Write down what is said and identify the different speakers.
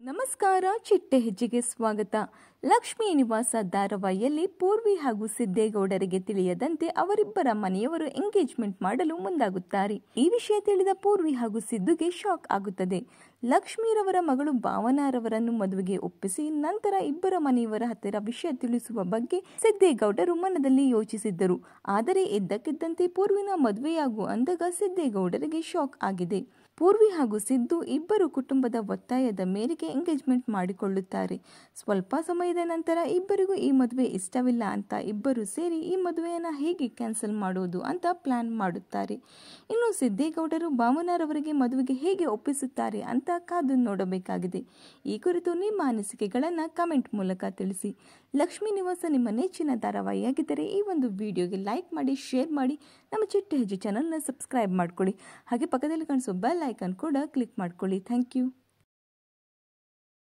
Speaker 1: ನಮಸ್ಕಾರ. ಚಿಟ್ಟೆ ಹೆಜ್ಜೆಗೆ ಸ್ವಾಗತ. ಲಕ್ಷ್ಮೀ ನಿವಾಸ ಧಾರಾವಾಹಿಯಲ್ಲಿ ಪೂರ್ವಿ ಹಾಗೂ ಸಿದ್ದೇಗೌಡರಿಗೆ ತಿಳಿಯದಂತೆ ಅವರಿಬ್ಬರ ಮನೆಯವರು ಎಂಗೇಜ್ಮೆಂಟ್ ಮಾಡಲು ಮುಂದಾಗುತ್ತಾರೆ. ಈ ವಿಷಯ ತಿಳಿದ ಪೂರ್ವಿ ಹಾಗೂ ಸಿದ್ದುಗೆ ಶಾಕ್ ಆಗುತ್ತದೆ. ಲಕ್ಷ್ಮೀರವರ ಮಗಳು ಭಾವನಾರವರನ್ನು ಮದುವೆಗೆ ಒಪ್ಪಿಸಿ ನಂತರ ಇಬ್ಬರ ಮನೆಯವರ ಹತ್ತಿರ ವಿಷಯ ತಿಳಿಸುವ ಬಗ್ಗೆ ಸಿದ್ದೇಗೌಡರು ಮನದಲ್ಲಿ ಯೋಚಿಸಿದ್ದರು. ಆದರೆ ಇದ್ದಕ್ಕಿದ್ದಂತೆ ಪೂರ್ವಿನ ಮದುವೆಯಾಗು ಅಂದಾಗ ಸಿದ್ದೇಗೌಡರಿಗೆ ಶಾಕ್ ಆಗಿದೆ. ಪೂರ್ವಿ ಹಾಗೂ ಸಿದ್ದು ಇಬ್ಬರು ಕುಟುಂಬದ ಒತ್ತಾಯದ ಮೇರೆಗೆ ಎಂಗೇಜ್ಮೆಂಟ್ ಮಾಡಿಕೊಳ್ಳುತ್ತಾರೆ. ಸ್ವಲ್ಪ ಸಮಯದ ನಂತರ ಇಬ್ಬರಿಗೂ ಈ ಮದುವೆ ಇಷ್ಟವಿಲ್ಲ ಅಂತ ಇಬ್ಬರು ಸೇರಿ ಈ ಮದುವೆಯನ್ನು ಹೇಗೆ ಕ್ಯಾನ್ಸಲ್ ಮಾಡೋದು ಅಂತ ಪ್ಲಾನ್ ಮಾಡುತ್ತಾರೆ. ಇನ್ನು ಸಿದ್ದೇಗೌಡರು ಭಾವನಾರವರಿಗೆ ಮದುವೆಗೆ ಹೇಗೆ ಒಪ್ಪಿಸುತ್ತಾರೆ ಅಂತ ಕಾದು ನೋಡಬೇಕಾಗಿದೆ. ಈ ಕುರಿತು ನಿಮ್ಮ ಅನಿಸಿಕೆಗಳನ್ನು ಕಮೆಂಟ್ ಮೂಲಕ ತಿಳಿಸಿ. ಲಕ್ಷ್ಮೀ ನಿವಾಸ ನಿಮ್ಮ ನೆಚ್ಚಿನ ಧಾರಾವಾಹಿಯಾಗಿದ್ದರೆ ಈ ಒಂದು ವಿಡಿಯೋಗೆ ಲೈಕ್ ಮಾಡಿ, ಶೇರ್ ಮಾಡಿ, ನಮ್ಮ ಚಿಟ್ಟೆ ಹೆಜ್ಜೆ ಚಾನಲ್ನ ಸಬ್ಸ್ಕ್ರೈಬ್ ಮಾಡ್ಕೊಳ್ಳಿ. ಹಾಗೆ ಪಕ್ಕದಲ್ಲಿ ಕಾಣಿಸೋ ಬೆಲ್ ಐಕಾನ್ ಕೂಡ ಕ್ಲಿಕ್ ಮಾಡ್ಕೊಳ್ಳಿ. Thank you.